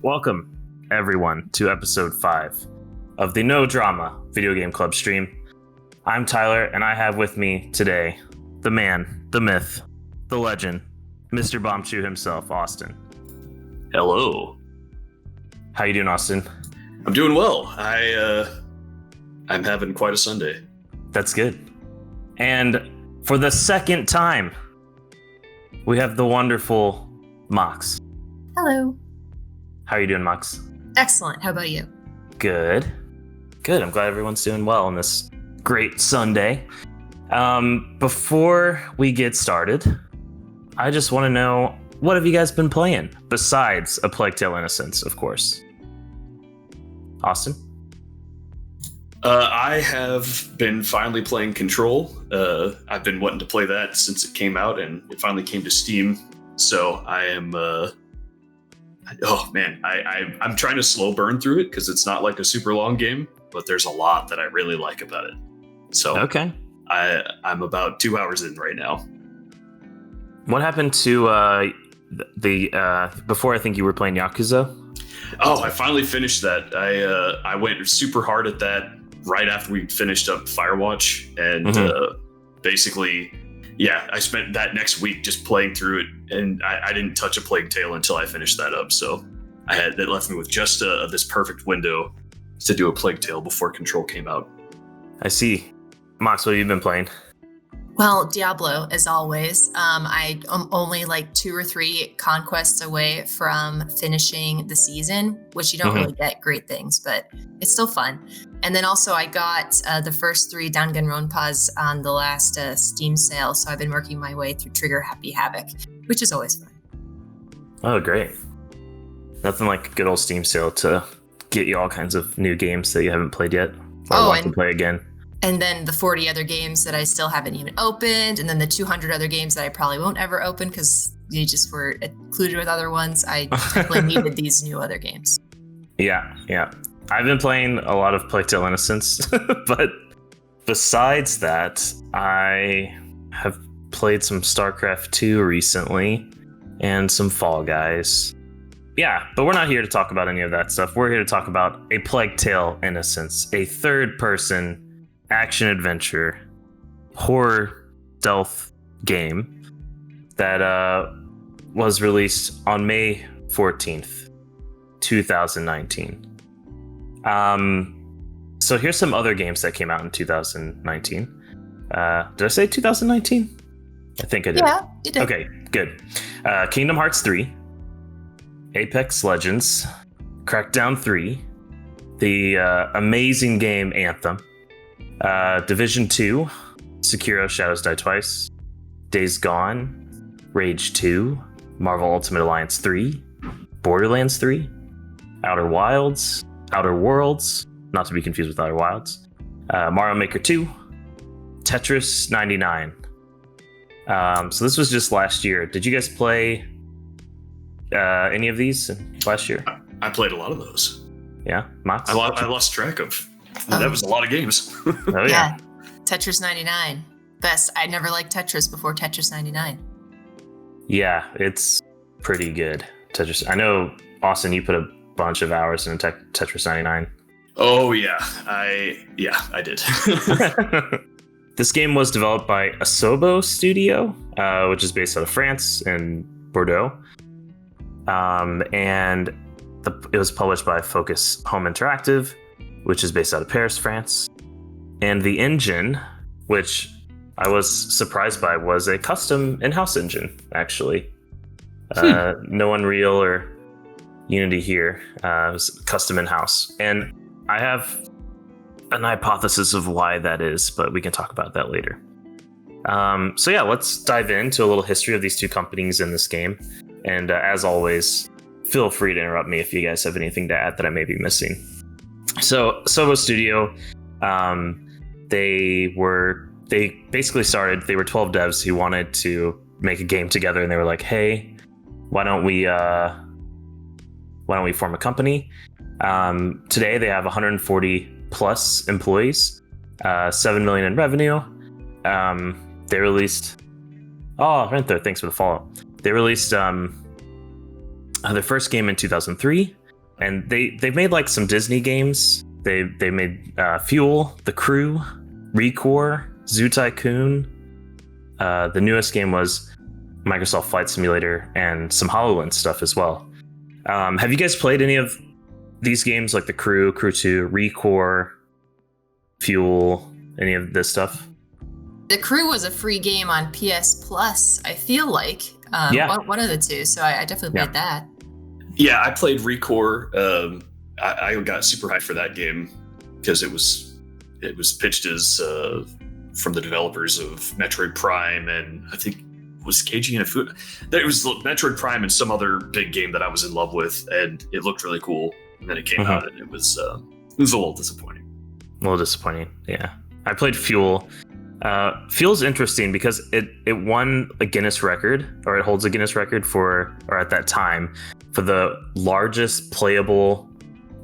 Welcome, everyone, to episode 5 of the No Drama Video Game Club stream. I'm Tyler, and I have with me today the man, the myth, the legend, Mr. Bombchu himself, Austin. Hello. How you doing, Austin? I'm doing well. I'm having quite a Sunday. That's good. And for the second time, we have the wonderful Mox. Hello. How are you doing, Mox? Excellent. How about you? Good. Good. I'm glad everyone's doing well on this great Sunday. Before we get started, I just want to know, what have you guys been playing besides A Plague Tale: Innocence, of course? Austin? I have been finally playing Control. I've been wanting to play that since it came out, and it finally came to Steam. So I am... I'm trying to slow burn through it because it's not like a super long game, but there's a lot that I really like about it. So Okay. I'm about 2 hours in right now. What happened to before? I think you were playing Yakuza? Oh, I finally finished that. I went super hard at that right after we finished up Firewatch, and basically, yeah, I spent that next week just playing through it, and I didn't touch A Plague Tale until I finished that up. So that left me with just this perfect window to do A Plague Tale before Control came out. I see. Mox, what have you been playing? Well, Diablo, as always. I am only like 2 or 3 conquests away from finishing the season, which you don't really get great things, but it's still fun. And then also I got the first 3 Danganronpas on the last Steam sale, so I've been working my way through Trigger Happy Havoc, which is always fun. Oh, great. Nothing like a good old Steam sale to get you all kinds of new games that you haven't played yet or want to play again. And then the 40 other games that I still haven't even opened, and then the 200 other games that I probably won't ever open because you just were included with other ones. I definitely needed these new other games. Yeah. I've been playing a lot of Plague Tale: Innocence, but besides that, I have played some StarCraft 2 recently and some Fall Guys. Yeah, but we're not here to talk about any of that stuff. We're here to talk about A Plague Tale: Innocence, a third-person action-adventure horror stealth game that was released on May 14th, 2019. So here's some other games that came out in 2019. Did I say 2019? I think I did. Yeah, you did. Okay, good. Kingdom Hearts 3, Apex Legends, Crackdown 3, the amazing game Anthem, Division 2, Sekiro Shadows Die Twice, Days Gone, Rage 2, Marvel Ultimate Alliance 3, Borderlands 3, Outer Worlds, not to be confused with Outer Wilds, Mario Maker 2, Tetris 99. So this was just last year. Did you guys play any of these last year? I played a lot of those. Yeah, Mox? I lost track of. That was a lot of games. Oh yeah. Tetris 99. Best. I never liked Tetris before Tetris 99. Yeah, it's pretty good. Tetris. I know, Austin, you put a bunch of hours into Tetris 99. Oh yeah, I did. This game was developed by Asobo Studio, which is based out of France and Bordeaux, and it was published by Focus Home Interactive, which is based out of Paris, France. And the engine, which I was surprised by, was a custom in-house engine, actually. No Unreal or Unity here. It was custom in-house. And I have an hypothesis of why that is, but we can talk about that later. So yeah, let's dive into a little history of these two companies in this game. And as always, feel free to interrupt me if you guys have anything to add that I may be missing. So Sobo Studio, they basically started, they were 12 devs who wanted to make a game together, and they were like, hey, why don't we form a company? Today they have 140 plus employees, 7 million in revenue. They released, Renther, thanks for the follow. They released their first game in 2003, and they've made like some Disney games. They made Fuel, The Crew, Recore, Zoo Tycoon. The newest game was Microsoft Flight Simulator and some HoloLens stuff as well. Have you guys played any of these games, like The Crew, Crew 2, Recore, Fuel, any of this stuff? The Crew was a free game on PS Plus, I feel like. One of the two, so I definitely played that. Yeah, I played Recore. I got super hyped for that game because it was pitched as from the developers of Metroid Prime, and I think was KG Inafune. It was Metroid Prime and some other big game that I was in love with, and it looked really cool. And then it came out, and it was a little disappointing. Yeah. I played Fuel. Fuel's interesting because it won a Guinness record, or it holds a Guinness record for, or at that time, for the largest playable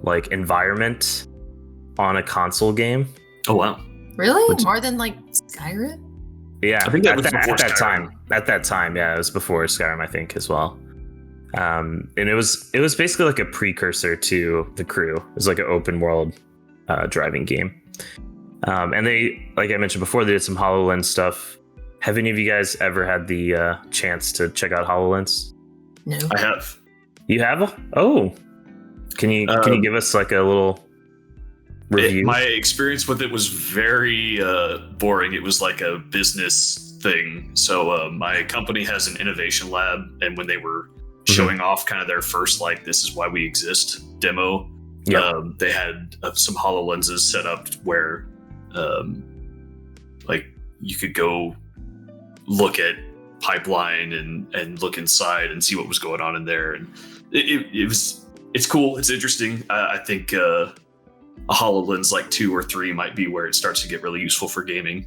like environment on a console game. Oh wow! Really? More than like Skyrim? Yeah, I think that was at that Skyrim. time. At that time, yeah, it was before Skyrim, I think, as well. And it was basically like a precursor to The Crew. It was like an open world driving game. And they, like I mentioned before, they did some HoloLens stuff. Have any of you guys ever had the chance to check out HoloLens? No. I have. You have? Oh, can you give us like a little review? My experience with it was very boring. It was like a business thing. So my company has an innovation lab, and when they were showing off kind of their first like "this is why we exist" demo, they had some HoloLenses set up where like you could go look at pipeline and look inside and see what was going on in there, and it's cool, it's interesting. I think a HoloLens like 2 or 3 might be where it starts to get really useful for gaming.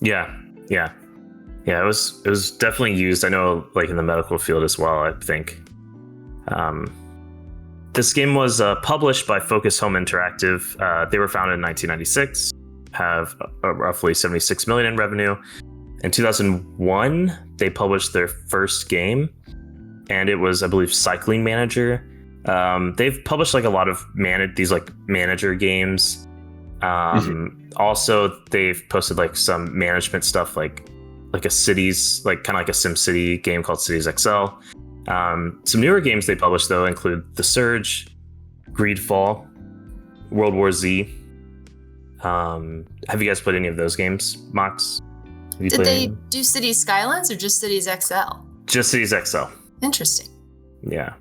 Yeah. It was definitely used, I know, like in the medical field as well, I think. This game was published by Focus Home Interactive. They were founded in 1996, have roughly 76 million in revenue. In 2001, they published their first game, and it was, I believe, Cycling Manager. They've published like a lot of these like manager games. Also, they've posted like some management stuff, like a cities, like kind of like a SimCity game called Cities XL. Some newer games they published though include The Surge, Greedfall, World War Z. Have you guys played any of those games, Mox? Did they do Cities Skylines or just Cities XL? Just Cities XL. Interesting. Yeah.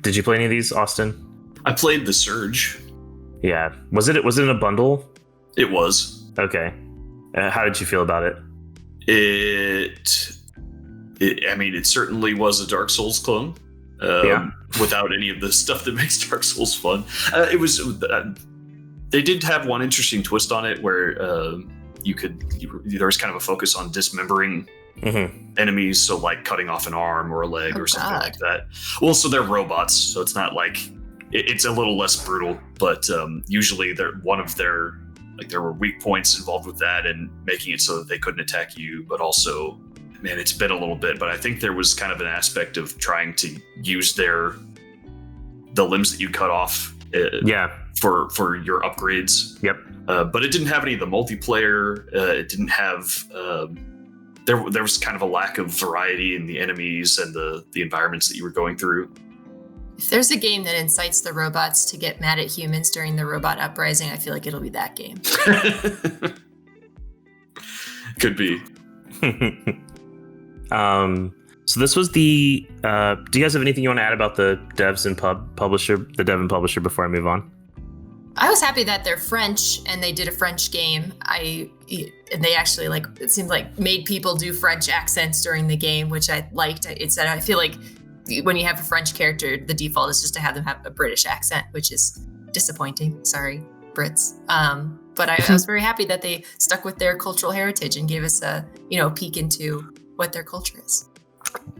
Did you play any of these, Austin? I played The Surge. Yeah. Was it in a bundle? It was. Okay. How did you feel about it? I mean, it certainly was a Dark Souls clone. Without any of the stuff that makes Dark Souls fun. It was. They did have one interesting twist on it where there was kind of a focus on dismembering enemies, so like cutting off an arm or a leg or something like that. Well, so they're robots, so it's not like it's a little less brutal, but usually there were weak points involved with that and making it so that they couldn't attack you, but also, man, it's been a little bit, but I think there was kind of an aspect of trying to use the limbs that you cut off for your upgrades. Yep. But it didn't have any of the multiplayer. It didn't have there was kind of a lack of variety in the enemies and the environments that you were going through. If there's a game that incites the robots to get mad at humans during the robot uprising, I feel like it'll be that game. Could be. So this was the. Do you guys have anything you want to add about the devs and the dev and publisher before I move on? I was happy that they're French and they did a French game. And they actually it seemed like made people do French accents during the game, which I liked. It said I feel like when you have a French character, the default is just to have them have a British accent, which is disappointing. Sorry, Brits. But I was very happy that they stuck with their cultural heritage and gave us a peek into what their culture is.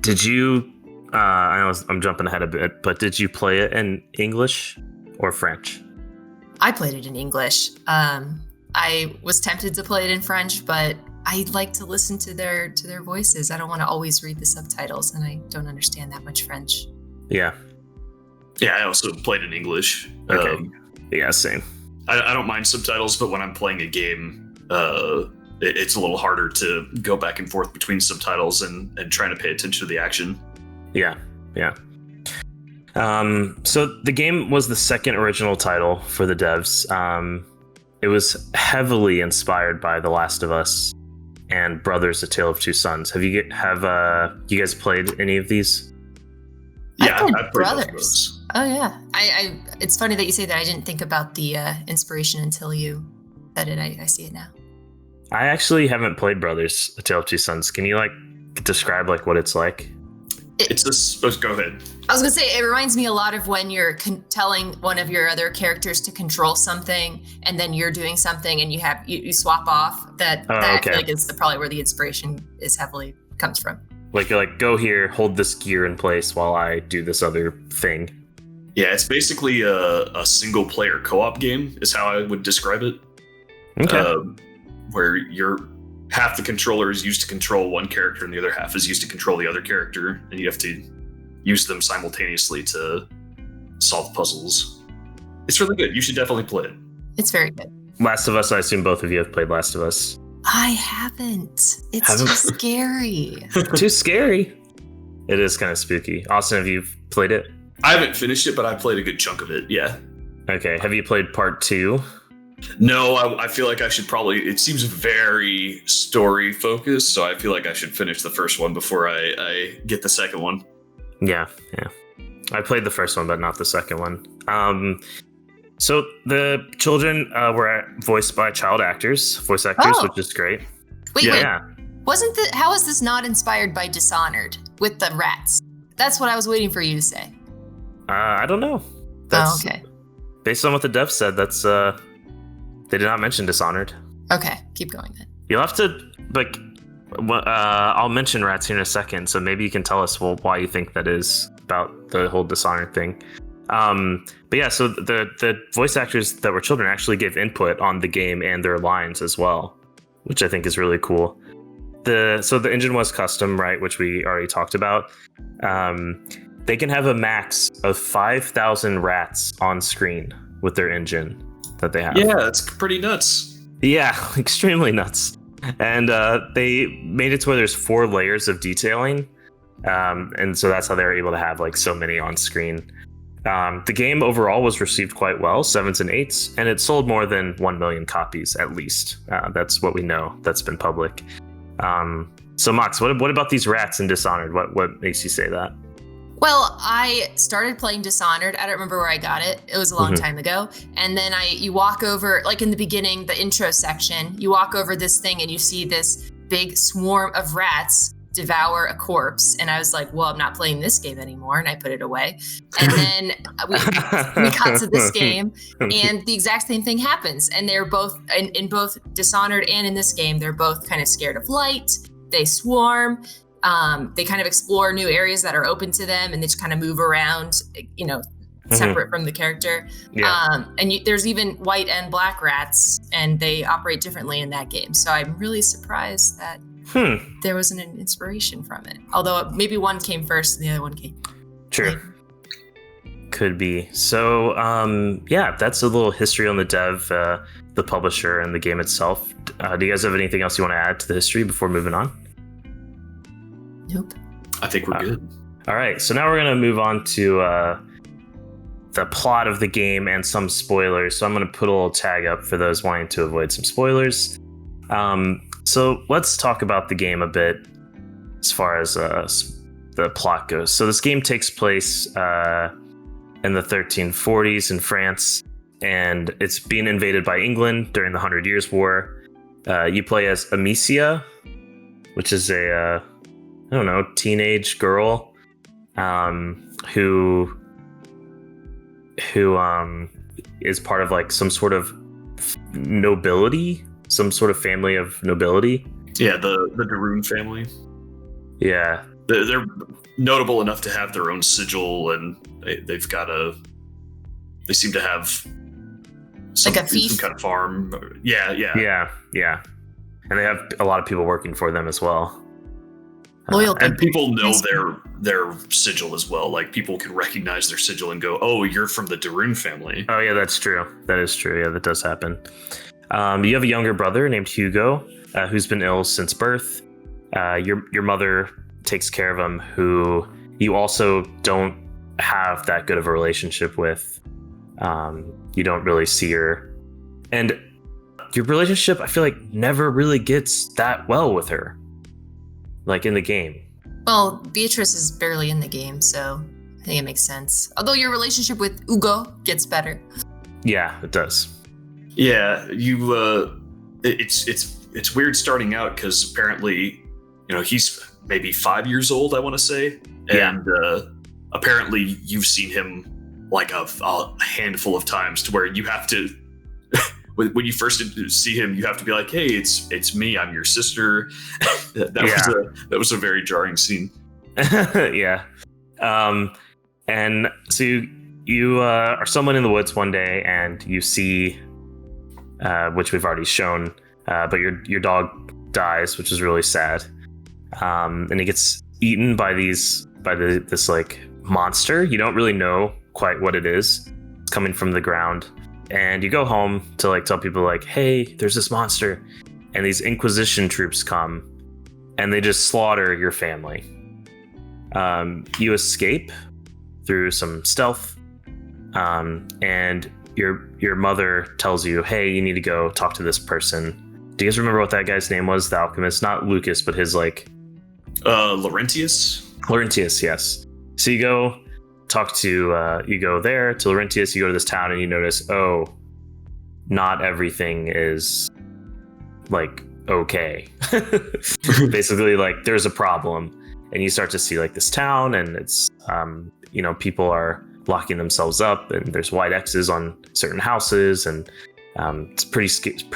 Did you? I know I'm jumping ahead a bit, but did you play it in English or French? I played it in English. I was tempted to play it in French, but I like to listen to their voices. I don't want to always read the subtitles, and I don't understand that much French. Yeah. Yeah, I also played in English. Okay. Yeah, same. I don't mind subtitles, but when I'm playing a game, it's a little harder to go back and forth between subtitles and trying to pay attention to the action. Yeah. So the game was the second original title for the devs. It was heavily inspired by The Last of Us and Brothers: A Tale of Two Sons. Have you guys played any of these? Yeah, I played I've played Brothers. Oh yeah, I it's funny that you say that. I didn't think about the inspiration until you said it. I see it now. I actually haven't played Brothers: A Tale of Two Sons. Can you describe what it's like? It's this. Go ahead. I was gonna say it reminds me a lot of when you're telling one of your other characters to control something, and then you're doing something, and you swap off. That I feel like is probably where the inspiration is heavily comes from. You're like, go here, hold this gear in place while I do this other thing. Yeah, it's basically a single player co-op game is how I would describe it. Okay. Where half the controller is used to control one character and the other half is used to control the other character, and you have to use them simultaneously to solve puzzles. It's really good. You should definitely play it. It's very good. Last of Us, I assume both of you have played Last of Us. I haven't. It's too scary. Too scary. It is kind of spooky. Austin, have you played it? I haven't finished it, but I played a good chunk of it, yeah. Okay, have you played part 2? No, I feel like I should probably... It seems very story-focused, so I feel like I should finish the first one before I get the second one. Yeah. I played the first one, but not the second one. So the children were voiced by voice actors, which is great. Wait. How is this not inspired by Dishonored with the rats? That's what I was waiting for you to say. I don't know. Okay. Based on what the devs said, that's they did not mention Dishonored. Okay, keep going then. You'll have to I'll mention rats here in a second, so maybe you can tell us why you think that is about the whole Dishonored thing. But yeah, so the voice actors that were children actually gave input on the game and their lines as well, which I think is really cool. So the engine was custom, right, which we already talked about. They can have a max of 5,000 rats on screen with their engine that they have. Yeah, that's pretty nuts. Yeah, extremely nuts. And they made it to where there's 4 layers of detailing. And so that's how they were able to have so many on screen. The game overall was received quite well, 7s and 8s, and it sold more than 1 million copies at least. That's what we know. That's been public. So Mox, what about these rats in Dishonored? What makes you say that? Well, I started playing Dishonored. I don't remember where I got it. It was a long time ago. And then you walk over, in the beginning, the intro section, you walk over this thing and you see this big swarm of rats devour a corpse. And I was like, well, I'm not playing this game anymore. And I put it away. And then we got to this game and the exact same thing happens. And they're both, in both Dishonored and in this game, they're both kind of scared of light. They swarm. They kind of explore new areas that are open to them, and they just kind of move around, separate from the character. Yeah. There's even white and black rats, and they operate differently in that game. So I'm really surprised that there wasn't an inspiration from it. Although maybe one came first and the other one came. True. Later. Could be. So, that's a little history on the dev, the publisher, and the game itself. Do you guys have anything else you want to add to the history before moving on? Nope. I think we're good. All right, so now we're going to move on to the plot of the game and some spoilers. So I'm going to put a little tag up for those wanting to avoid some spoilers. So let's talk about the game a bit as far as the plot goes. So this game takes place in the 1340s in France, and it's being invaded by England during the 100 Years' War. You play as Amicia, which is a teenage girl who is part of some sort of nobility, some sort of family of nobility. Yeah, the Darun family. Yeah. They're notable enough to have their own sigil, and they seem to have some kind of farm. Yeah. And they have a lot of people working for them as well. Loyal And people know Nice. their sigil as well. Like people can recognize their sigil and go, "Oh, you're from the Darun family." Oh yeah, that's true. That is true. Yeah, that does happen. You have a younger brother named Hugo, who's been ill since birth. Your mother takes care of him, who you also don't have that good of a relationship with. You don't really see her, and your relationship, I feel like, never really gets that well with her, like in the game. Well, Beatrice is barely in the game, so I think it makes sense. Although your relationship with Ugo gets better. Yeah, it does. Yeah, it's weird starting out because apparently, he's maybe 5 years old, I want to say, and apparently you've seen him like a handful of times to where you have to. When you first see him, you have to be like, "Hey, it's me. I'm your sister." That was a very jarring scene. Yeah. And so you are someone in the woods one day, and you see, which we've already shown, but your dog dies, which is really sad. And he gets eaten by this like monster. You don't really know quite what it is. It's coming from the ground. And you go home to like tell people like, "Hey, there's this monster," and these Inquisition troops come, and they just slaughter your family. You escape through some stealth, and your mother tells you, "Hey, you need to go talk to this person." Do you guys remember what that guy's name was? The alchemist, not Lucas, but his like Laurentius. Laurentius, yes. So you go you go there to Laurentius, you go to this town, and you notice, oh, not everything is like okay. Basically, like there's a problem, and you start to see like this town, and it's people are locking themselves up, and there's white X's on certain houses, and it's pretty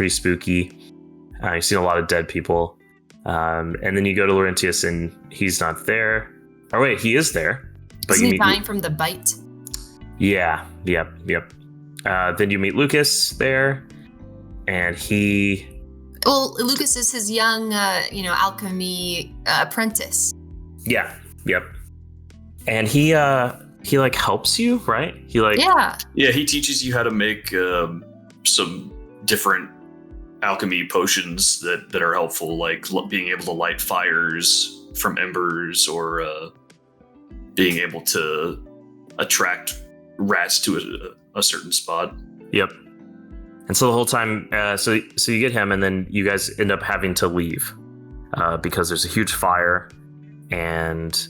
spooky. You've seen a lot of dead people, and then you go to Laurentius, and he's not there. Or wait, he is there. But Isn't he dying from the bite? Yeah, yep. Then you meet Lucas there, and Well, Lucas is his young, alchemy apprentice. Yeah, yep. And he like helps you, right? Yeah, he teaches you how to make some different alchemy potions that are helpful, like being able to light fires from embers, or being able to attract rats to a certain spot. Yep. And so the whole time, so you get him, and then you guys end up having to leave because there's a huge fire, and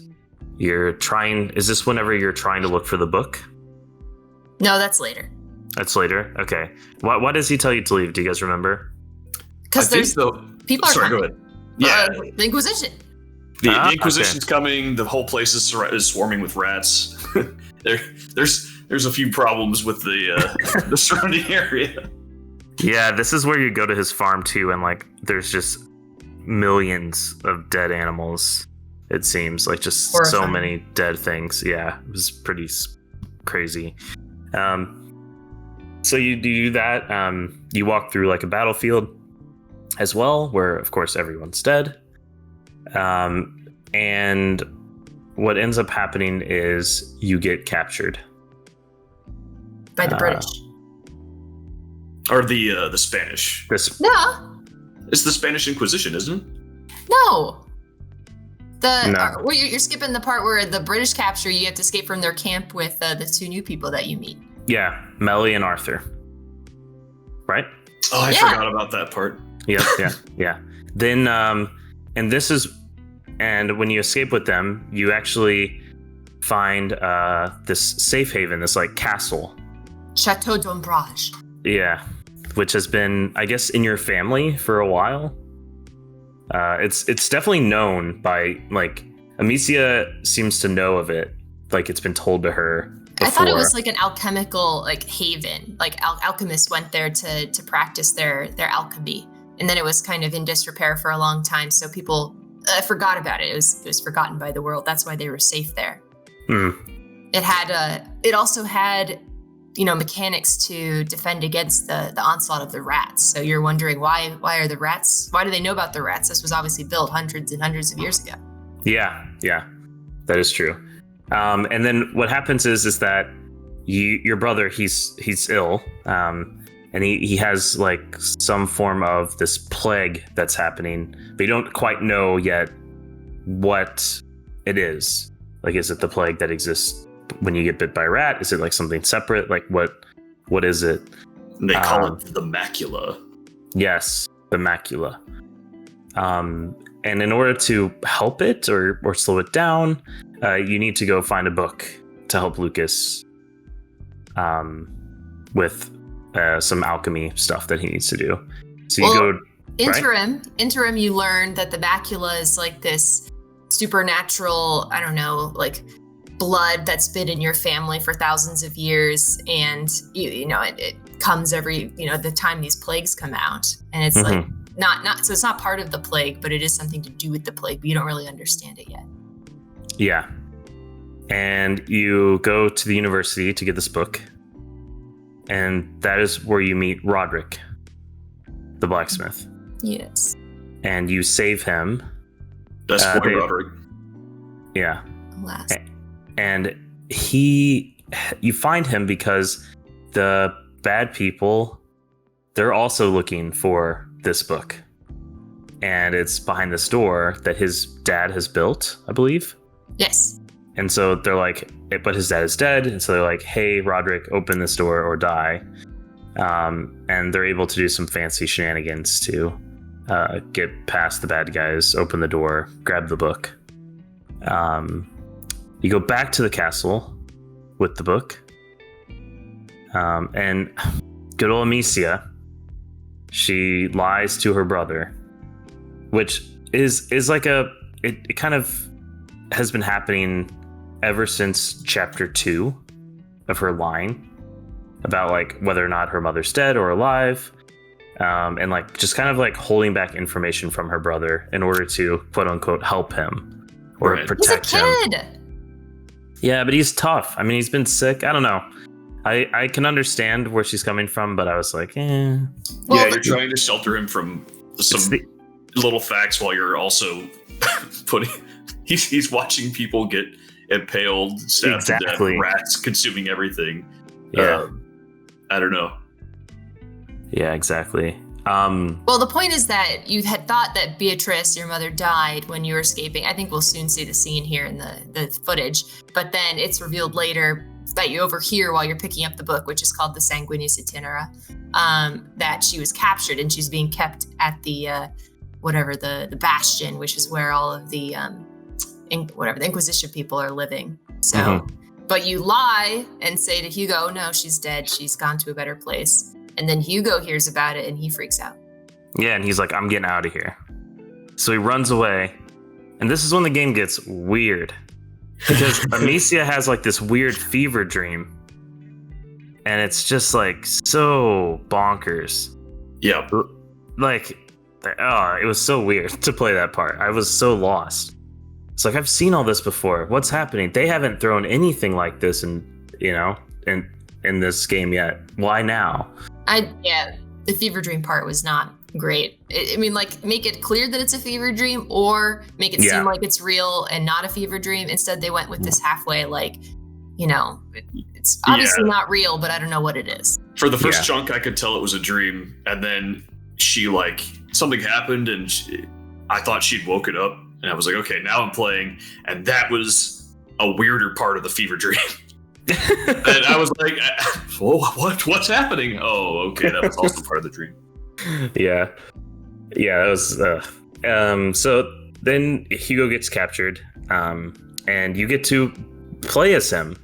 you're trying. Is this whenever you're trying to look for the book? No, that's later. That's later. Okay. Why does he tell you to leave? Do you guys remember? Because there's people are Sorry, coming. go ahead. Yeah, The Inquisition. the Inquisition's coming. The whole place is swarming with rats. There's a few problems with the surrounding area. Yeah, this is where you go to his farm too, and like there's just millions of dead animals. It seems like just Horrifying. so many dead things. Yeah, it was pretty crazy. So you do that. You walk through like a battlefield as well, where of course everyone's dead. And what ends up happening is you get captured By the British. Or the Spanish. No. It's the Spanish Inquisition, isn't it? No. No. Well, you're skipping the part where the British capture you. You have to escape from their camp with the two new people that you meet. Yeah, Melly and Arthur. Right? Oh, I Yeah. forgot about that part. Yeah. Then, and when you escape with them, you actually find this safe haven, this like castle. Chateau d'Ombrage. Yeah, which has been, I guess, in your family for a while. It's definitely known by, like, Amicia seems to know of it. Like, it's been told to her before. I thought it was like an alchemical like haven. Like alchemists went there to practice their alchemy, and then it was kind of in disrepair for a long time. So people forgot about it. It was forgotten by the world. That's why they were safe there. It also had mechanics to defend against the onslaught of the rats. So you're wondering why are the rats? Why do they know about the rats? This was obviously built hundreds and hundreds of years ago. Yeah, that is true. And then what happens is that your brother, he's ill, and he has like some form of this plague that's happening, but you don't quite know yet what it is. Like, is it the plague that exists when you get bit by a rat? Is it like something separate? Like what is it? They call it the macula. Yes, the macula. And in order to help it or slow it down, you need to go find a book to help Lucas with some alchemy stuff that he needs to do. So you go. Interim, you learn that the macula is like this supernatural, I don't know, like blood that's been in your family for thousands of years, and it comes every the time these plagues come out, and it's like not so it's not part of the plague, but it is something to do with the plague, but you don't really understand it yet. Yeah. And you go to the university to get this book, and that is where you meet Roderick, the blacksmith. Yes. And you save him. Best boy, Roderick. Yeah. Last. And you find him because the bad people, they're also looking for this book. And it's behind this door that his dad has built, I believe. Yes. And so they're like, but his dad is dead. And so they're like, hey, Roderick, open this door or die. And they're able to do some fancy shenanigans to get past the bad guys, open the door, grab the book. You go back to the castle with the book. And good old Amicia, she lies to her brother, which is like it kind of has been happening ever since chapter 2 of her lying about like whether or not her mother's dead or alive, and like just kind of like holding back information from her brother in order to quote unquote help him or protect him. He's a kid. Yeah, but he's tough. I mean, he's been sick. I don't know. I can understand where she's coming from, but I was like, eh. Well, yeah, you're trying to shelter him from some little facts while you're also putting. He's watching people get impaled, stabbed to death, rats consuming everything. Yeah. I don't know. Yeah, exactly. Well, the point is that you had thought that Beatrice, your mother, died when you were escaping. I think we'll soon see the scene here in the footage. But then it's revealed later that you overhear while you're picking up the book, which is called the Sanguinis Itinera, that she was captured and she's being kept at the the Bastion, which is where all of the the Inquisition people are living. So, but you lie and say to Hugo, no, she's dead. She's gone to a better place. And then Hugo hears about it and he freaks out. Yeah, and he's like, I'm getting out of here. So he runs away. And this is when the game gets weird. Because Amicia has like this weird fever dream. And it's just like so bonkers. Yeah. Like, it was so weird to play that part. I was so lost. It's like, I've seen all this before. What's happening? They haven't thrown anything like this in this game yet. Why now? The fever dream part was not great. I mean, like, make it clear that it's a fever dream or make it seem like it's real and not a fever dream. Instead, they went with this halfway, like, it's obviously not real, but I don't know what it is. For the first chunk, I could tell it was a dream. And then she, like, something happened and I thought she'd woken up. And I was like, okay, now I'm playing. And that was a weirder part of the fever dream. And I was like, whoa, what's happening? Oh, okay, that was also part of the dream. Yeah, that was. So then Hugo gets captured, and you get to play as him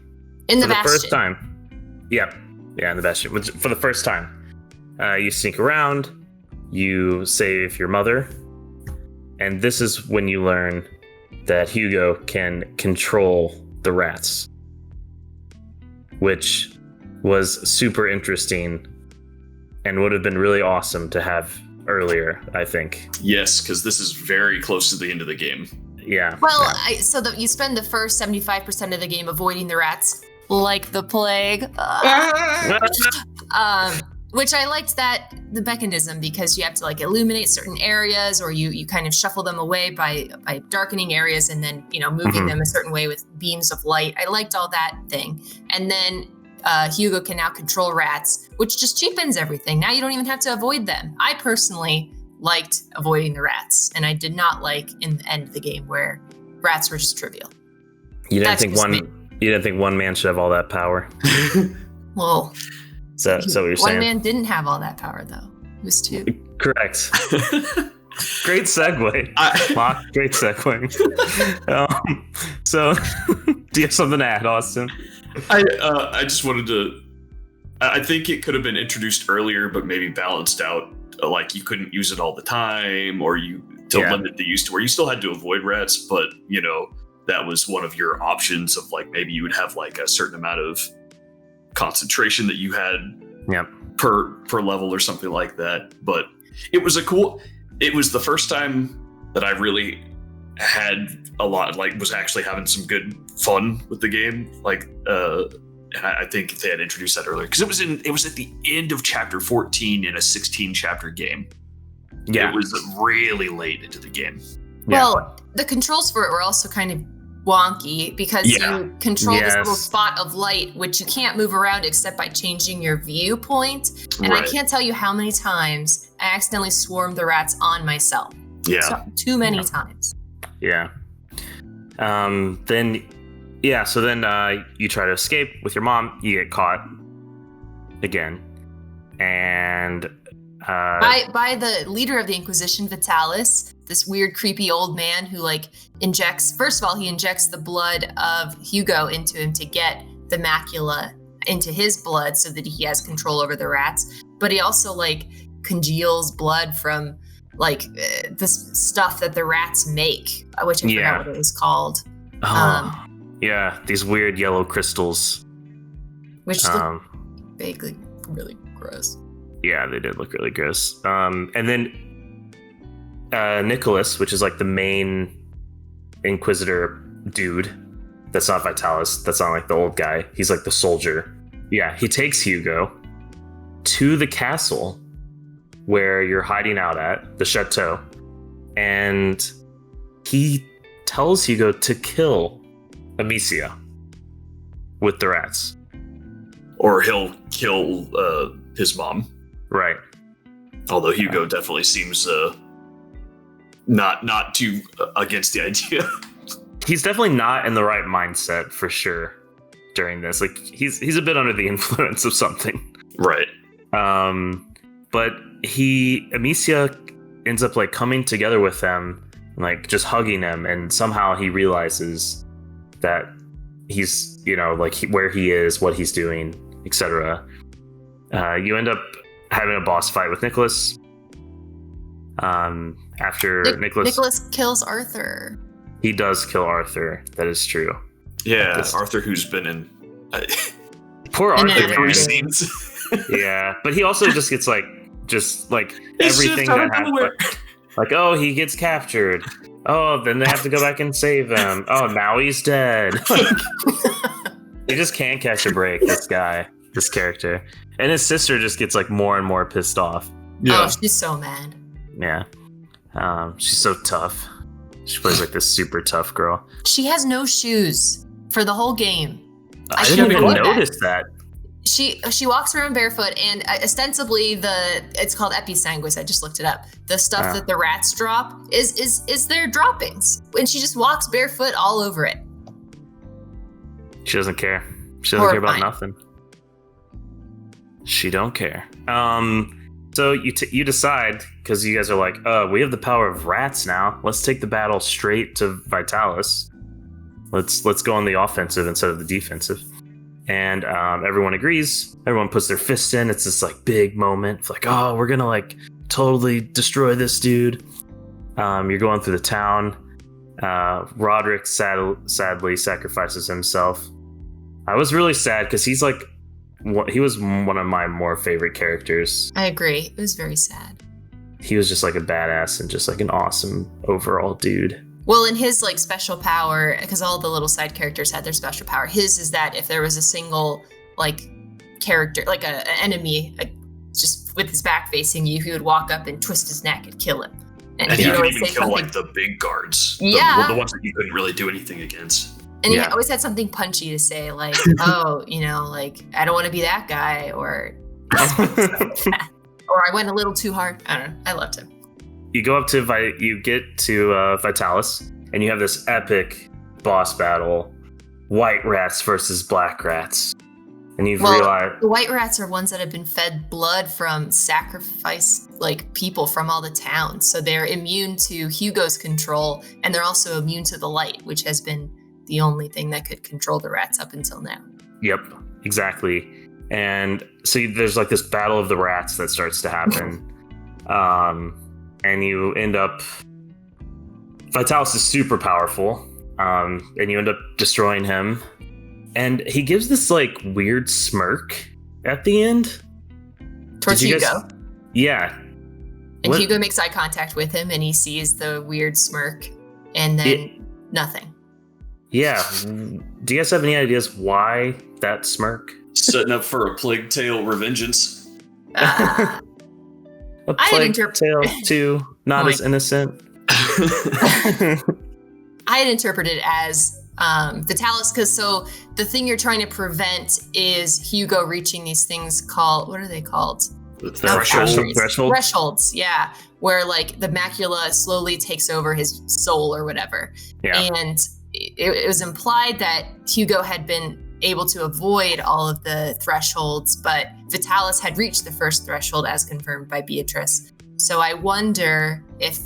in the first time. Yeah, in the Bastion. For the first time, you sneak around, you save your mother, and this is when you learn that Hugo can control the rats, which was super interesting and would have been really awesome to have earlier, I think. Yes, because this is very close to the end of the game. Yeah. Well, you spend the first 75% of the game avoiding the rats like the plague. Which I liked the mechanism, because you have to like illuminate certain areas, or you kind of shuffle them away by darkening areas, and then, moving them a certain way with beams of light. I liked all that thing. And then Hugo can now control rats, which just cheapens everything. Now you don't even have to avoid them. I personally liked avoiding the rats, and I did not like in the end of the game where rats were just trivial. You didn't think one man should have all that power? Well, so what you're saying? One man didn't have all that power, though. It was two. Correct. Great segue. Great segue. So, do you have something to add, Austin? I just wanted to. I think it could have been introduced earlier, but maybe balanced out. Like you couldn't use it all the time, or limit the use to where you still had to avoid rats, but that was one of your options of like maybe you would have like a certain amount of concentration that you had per level or something like that. But it was the first time that I really had a lot, like was actually having some good fun with the game. Like, and I think they had introduced that earlier because it was at the end of chapter 14 in a 16 chapter game. Yeah. It was really late into the game. Well, the controls for it were also kind of wonky because you control this little spot of light, which you can't move around except by changing your viewpoint. And I can't tell you how many times I accidentally swarmed the rats on myself. Yeah. So, too many times. Yeah. Then you try to escape with your mom. You get caught again. And by the leader of the Inquisition, Vitalis, this weird, creepy old man who injects the blood of Hugo into him to get the macula into his blood so that he has control over the rats. But he also congeals blood from this stuff that the rats make, which I forgot what it was called. These weird yellow crystals. Which look vaguely really gross. Yeah, they did look really gross. And then Nicholas, which is the main Inquisitor dude. That's not Vitalis. That's not the old guy. He's the soldier. Yeah, he takes Hugo to the castle where you're hiding out at, the chateau. And he tells Hugo to kill Amicia with the rats. Or he'll kill his mom. Right. Although Hugo definitely seems not too against the idea. He's definitely not in the right mindset for sure during this. He's a bit under the influence of something. Right. But Amicia ends up coming together with them, just hugging him, and somehow he realizes that he's, where he is, what he's doing, etc. You end up having a boss fight with Nicholas. After Nicholas kills Arthur. He does kill Arthur. That is true. Yeah, Arthur, who's been in poor Arthur, man. Scenes. Yeah, but he also just gets everything that happens. He gets captured. Oh, then they have to go back and save him. Oh, now he's dead. He just can't catch a break. This character, and his sister just gets more and more pissed off. Yeah. Oh, she's so mad. Yeah, she's so tough. She plays this super tough girl. She has no shoes for the whole game. I didn't even notice that. She walks around barefoot, and ostensibly it's called episanguis. I just looked it up. The stuff that the rats drop is their droppings, and she just walks barefoot all over it. She doesn't care. She doesn't care about nothing. She don't care. So you decide, because you guys are we have the power of rats now. Let's take the battle straight to Vitalis. Let's go on the offensive instead of the defensive. And everyone agrees. Everyone puts their fists in. It's this big moment. It's we're gonna totally destroy this dude. You're going through the town. Roderick sadly sacrifices himself. I was really sad because he's he was one of my more favorite characters. I agree. It was very sad. He was just a badass and just an awesome overall dude. Well, in his special power, because all the little side characters had their special power, his is that if there was a single character, an enemy just with his back facing you, he would walk up and twist his neck and kill him. And he would could always even say kill something- like the big guards. Yeah. The ones that you couldn't really do anything against. And he always had something punchy to say, like, oh, like, I don't want to be that guy, or I went a little too hard. I don't know. I loved him. You go up to you get to Vitalis, and you have this epic boss battle: white rats versus black rats. And you've realized the white rats are ones that have been fed blood from sacrificed people from all the towns, so they're immune to Hugo's control, and they're also immune to the light, which has been the only thing that could control the rats up until now. Yep, exactly. And so there's this battle of the rats that starts to happen. And you end up... Vitalis is super powerful. And you end up destroying him. And he gives this weird smirk at the end. Towards Hugo? Yeah. And Hugo makes eye contact with him, and he sees the weird smirk, and then nothing. Yeah. Do you guys have any ideas why that smirk? Setting up for a Plague Tale revengeance. A Plague Tale 2, not as innocent. I had interpreted as Vitalis, because the thing you're trying to prevent is Hugo reaching these things called, what are they called? Thresholds, yeah. Where the macula slowly takes over his soul or whatever. Yeah. And it was implied that Hugo had been able to avoid all of the thresholds, but Vitalis had reached the first threshold as confirmed by Beatrice. So I wonder if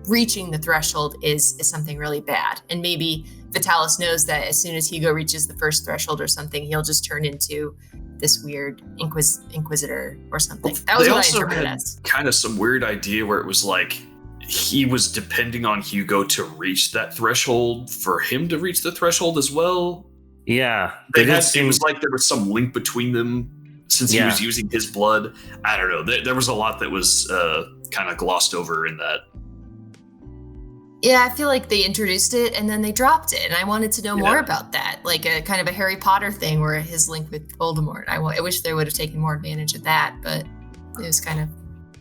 reaching the threshold is something really bad. And maybe Vitalis knows that as soon as Hugo reaches the first threshold or something, he'll just turn into this weird inquisitor or something. That was what I interpreted as. Kind of some weird idea where it was he was depending on Hugo to reach that threshold for him to reach the threshold as well. Yeah. It was there was some link between them since he was using his blood. I don't know. There was a lot that was kind of glossed over in that. Yeah, I feel like they introduced it and then they dropped it. And I wanted to know more about that. A kind of a Harry Potter thing where his link with Voldemort. I wish they would have taken more advantage of that, but it was kind of,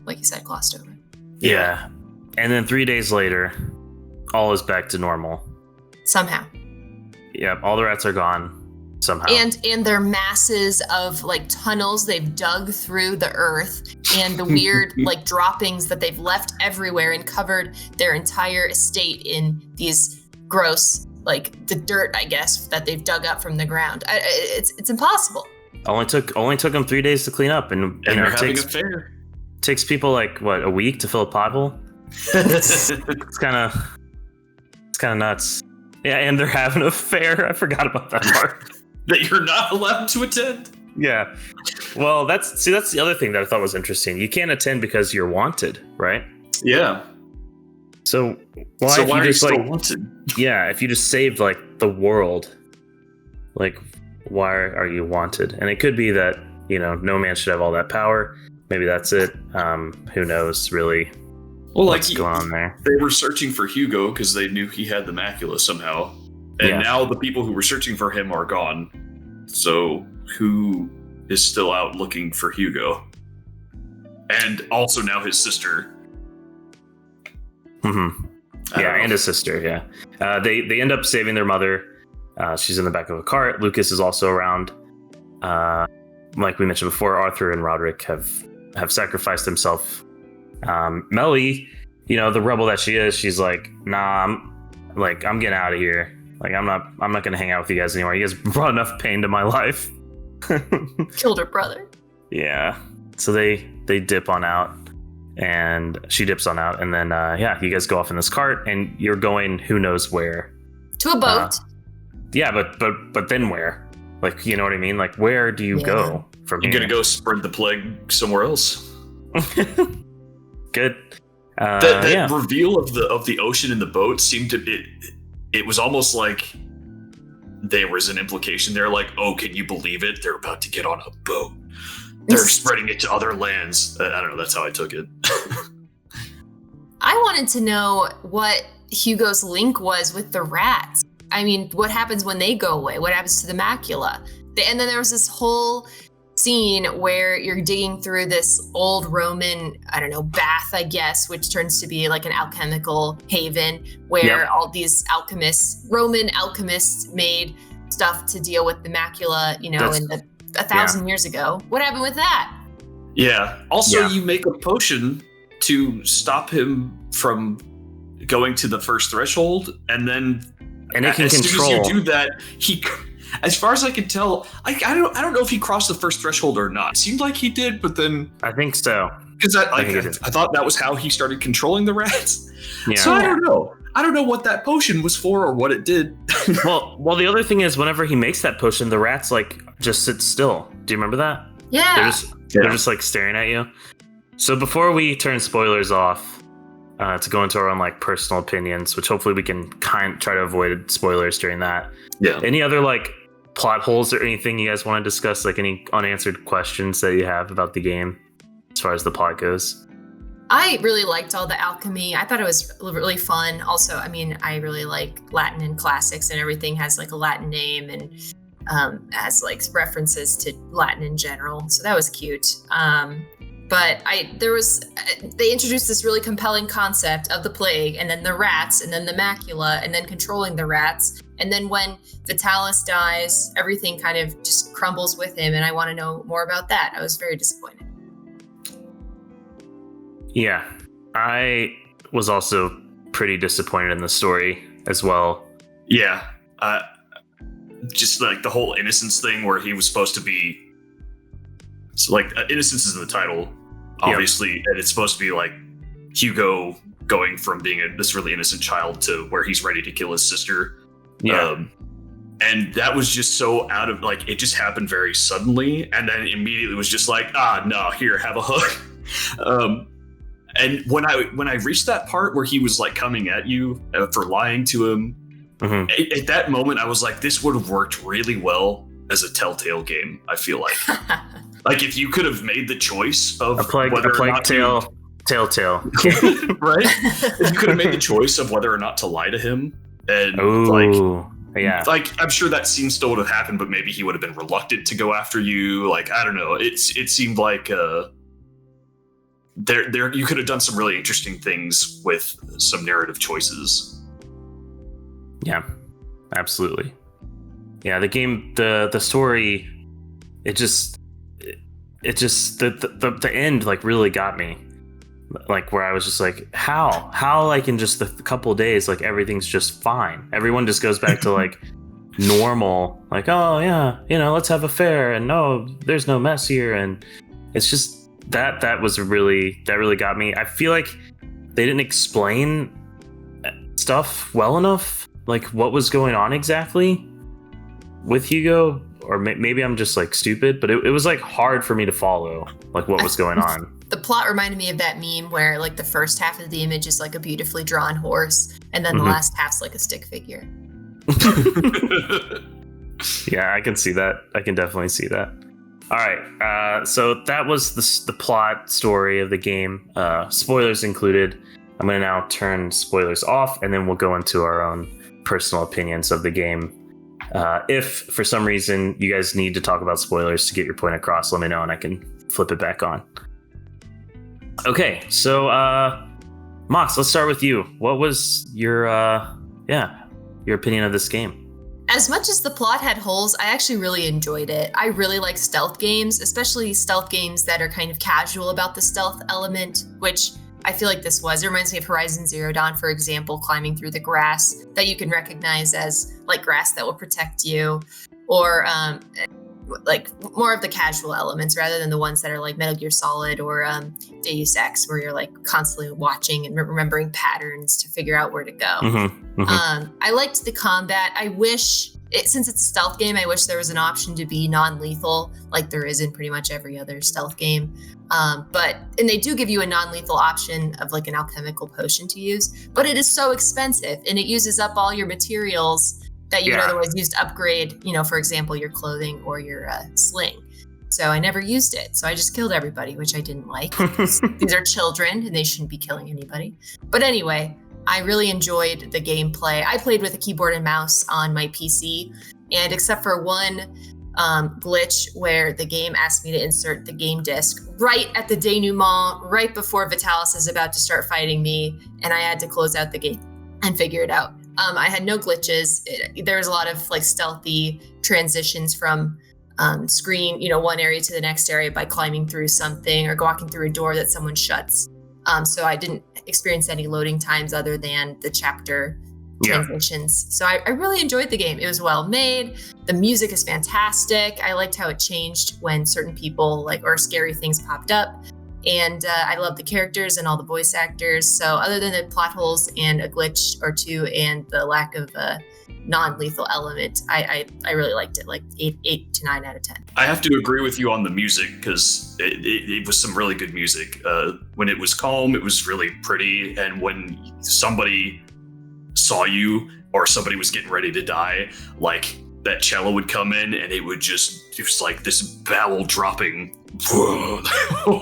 like you said, glossed over. Yeah. And then 3 days later, all is back to normal. Somehow. Yep, all the rats are gone. Somehow. And they're masses of tunnels they've dug through the earth, and the weird droppings that they've left everywhere and covered their entire estate in these gross the dirt, I guess, that they've dug up from the ground. It's impossible. Only took them 3 days to clean up, and they're having a fair. Takes people a week to fill a pothole. It's kind of nuts. Yeah, and they're having a fair. I forgot about that part. That you're not allowed to attend. Yeah. Well, that's the other thing that I thought was interesting. You can't attend because you're wanted, right? Yeah. So why are you still wanted? Yeah, if you just saved the world, why are you wanted? And it could be that no man should have all that power. Maybe that's it. Who knows, really? Well, what's going on there? They were searching for Hugo because they knew he had the macula somehow. And now the people who were searching for him are gone. So who is still out looking for Hugo? And also now his sister. Mm-hmm. Yeah, and his sister, yeah. They end up saving their mother. She's in the back of a cart. Lucas is also around. Like we mentioned before, Arthur and Roderick have sacrificed himself. Melly, the rebel that she is, she's nah, I'm getting out of here. I'm not gonna hang out with you guys anymore. You guys brought enough pain to my life. Killed her brother. Yeah. So they dip on out, and she dips on out, and then you guys go off in this cart, and you're going who knows where. To a boat. Yeah, but then where? You know what I mean? Where do you go from here? You're gonna go spread the plague somewhere else. Good. That reveal of the ocean in the boat seemed to it was almost like there was an implication there, oh, can you believe it? They're about to get on a boat. They're spreading it to other lands. I don't know. That's how I took it. I wanted to know what Hugo's link was with the rats. I mean, what happens when they go away? What happens to the macula? And then there was this whole scene where you're digging through this old Roman, I don't know, bath, I guess, which turns to be like an alchemical haven where all these Roman alchemists made stuff to deal with the macula, in 1,000 years ago. What happened with that? Yeah. Also, you make a potion to stop him from going to the first threshold, and it can control. Soon as you do that, he, as far as I can tell, I don't know if he crossed the first threshold or not. It seemed like he did, but then I think so. Because I thought that was how he started controlling the rats. Yeah. So I don't know. I don't know what that potion was for or what it did. well, the other thing is, whenever he makes that potion, the rats just sit still. Do you remember that? Yeah. They're just staring at you. So before we turn spoilers off, to go into our own personal opinions, which hopefully we can try to avoid spoilers during that. Yeah. Any other plot holes or anything you guys want to discuss? Any unanswered questions that you have about the game as far as the plot goes? I really liked all the alchemy. I thought it was really fun. Also, I really like Latin and classics, and everything has a Latin name and has references to Latin in general. So that was cute. But they introduced this really compelling concept of the plague, and then the rats, and then the macula, and then controlling the rats. And then when Vitalis dies, everything kind of just crumbles with him. And I want to know more about that. I was very disappointed. Yeah, I was also pretty disappointed in the story as well. Yeah. Just the whole Innocence thing where he was supposed to be. So Innocence is in the title, obviously, and it's supposed to be Hugo going from being this really innocent child to where he's ready to kill his sister. Yeah. And that was just so out of it just happened very suddenly, and then immediately was just no, here, have a hug. And when I reached that part where he was coming at you for lying to him, at that moment I was this would have worked really well as a Telltale game. I feel if you could have made the choice of whether or not Telltale, right? If you could have made the choice of whether or not to lie to him, and I'm sure that scene still would have happened, but maybe he would have been reluctant to go after you. I don't know. It seemed there you could have done some really interesting things with some narrative choices. Yeah, absolutely. Yeah, the game, the story, the end really got me. Where I was just how in just a couple of days everything's just fine. Everyone just goes back to normal. Oh yeah, let's have a fair, and no, there's no mess here, and it's just that really got me. I feel they didn't explain stuff well enough, what was going on exactly with Hugo, or maybe I'm just stupid, but it was hard for me to follow what was going on. The plot reminded me of that meme where the first half of the image is a beautifully drawn horse, and then the last half's a stick figure. Yeah, I can see that. I can definitely see that. All right, so that was the plot story of the game, spoilers included. I'm going to now turn spoilers off, and then we'll go into our own personal opinions of the game. If for some reason you guys need to talk about spoilers to get your point across, let me know and I can flip it back on. Okay, so Mox, let's start with you. What was your opinion of this game? As much as the plot had holes, I actually really enjoyed it. I really like stealth games, especially stealth games that are kind of casual about the stealth element, which I feel this was. It reminds me of Horizon Zero Dawn, for example, climbing through the grass that you can recognize as grass that will protect you, or more of the casual elements rather than the ones that are Metal Gear Solid or Deus Ex, where you're constantly watching and remembering patterns to figure out where to go. I liked the combat. I wish, since it's a stealth game, I wish there was an option to be non-lethal, like there is in pretty much every other stealth game. And they do give you a non-lethal option of an alchemical potion to use, but it is so expensive and it uses up all your materials that you would otherwise use to upgrade, for example, your clothing or your sling. So I never used it. So I just killed everybody, which I didn't like. These are children and they shouldn't be killing anybody. But anyway, I really enjoyed the gameplay. I played with a keyboard and mouse on my PC, and except for one glitch where the game asked me to insert the game disc right at the denouement, right before Vitalis is about to start fighting me, and I had to close out the game and figure it out. I had no glitches. There was a lot of like stealthy transitions from screen, one area to the next area by climbing through something or walking through a door that someone shuts. So I didn't experience any loading times other than the chapter transitions. So I really enjoyed the game. It was well made. The music is fantastic. I liked how it changed when certain people or scary things popped up. And I love the characters and all the voice actors. So other than the plot holes and a glitch or two and the lack of a non-lethal element, I really liked it. Like 8 to 9 out of 10. I have to agree with you on the music because it was some really good music. When it was calm, it was really pretty. And when somebody saw you or somebody was getting ready to die, like that cello would come in and it was like this bowel dropping.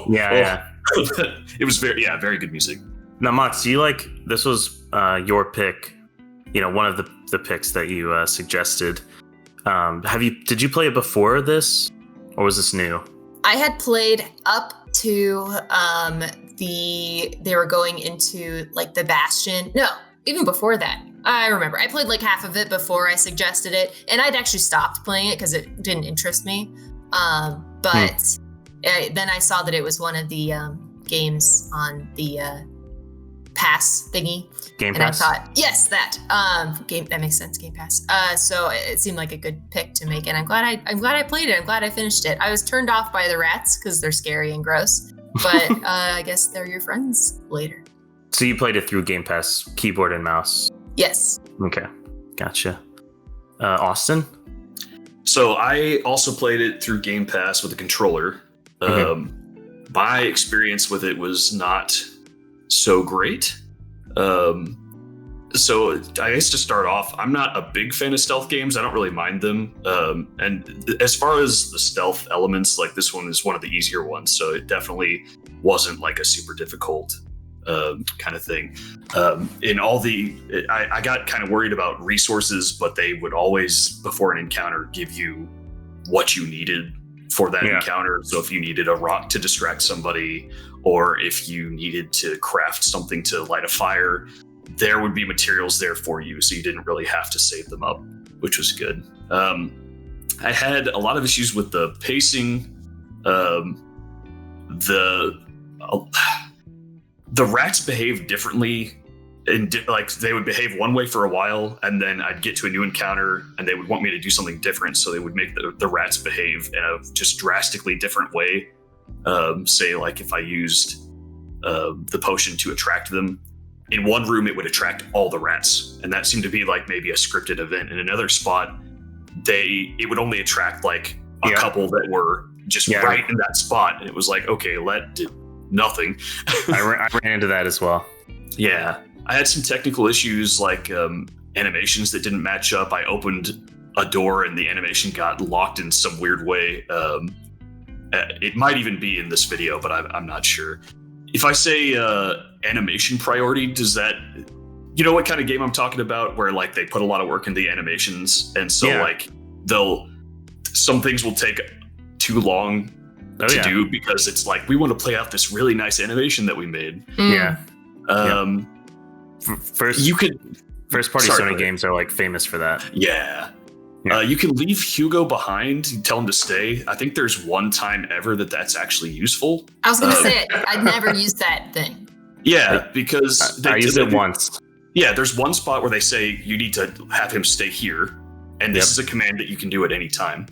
Yeah. It was very good music. Now, Mats, this was your pick, one of the picks that you suggested. Did you play it before this, or was this new? I had played up to they were going into the Bastion. No, even before that. I remember I played half of it before I suggested it, and I'd actually stopped playing it because it didn't interest me. But then I saw that it was one of the games on the Pass thingy. Game And Pass. I thought, yes, that game that makes sense. Game Pass. So it seemed like a good pick to make, and I'm glad I played it. I'm glad I finished it. I was turned off by the rats because they're scary and gross, but I guess they're your friends later. So you played it through Game Pass, keyboard and mouse. Yes. Okay, gotcha. Austin. So I also played it through Game Pass with a controller. My experience with it was not so great. So I guess to start off, I'm not a big fan of stealth games. I don't really mind them. And as far as the stealth elements, this one is one of the easier ones. So it definitely wasn't a super difficult kind of thing. In all I got kind of worried about resources, but they would always, before an encounter, give you what you needed for that encounter. So if you needed a rock to distract somebody, or if you needed to craft something to light a fire, there would be materials there for you. So you didn't really have to save them up, which was good. I had a lot of issues with the pacing. The rats behave differently, and they would behave one way for a while, and then I'd get to a new encounter, and they would want me to do something different. So they would make the rats behave in a just drastically different way. Say, if I used the potion to attract them, in one room it would attract all the rats, and that seemed to be maybe a scripted event. In another spot, it would only attract a couple that were just right in that spot, and it was okay, let do nothing. I ran into that as well. Yeah, I had some technical issues animations that didn't match up. I opened a door and the animation got locked in some weird way. It might even be in this video, but I'm not sure. If I say animation priority, does that, what kind of game I'm talking about, where they put a lot of work into the animations, and so some things will take too long to do because it's we want to play out this really nice animation that we made. First party Sony games are famous for that. You can leave Hugo behind and tell him to stay. I think there's one time ever that's actually useful. I was gonna say it. I'd never used that thing. Yeah, because I used it once. Yeah, there's one spot where they say you need to have him stay here, and this is a command that you can do at any time.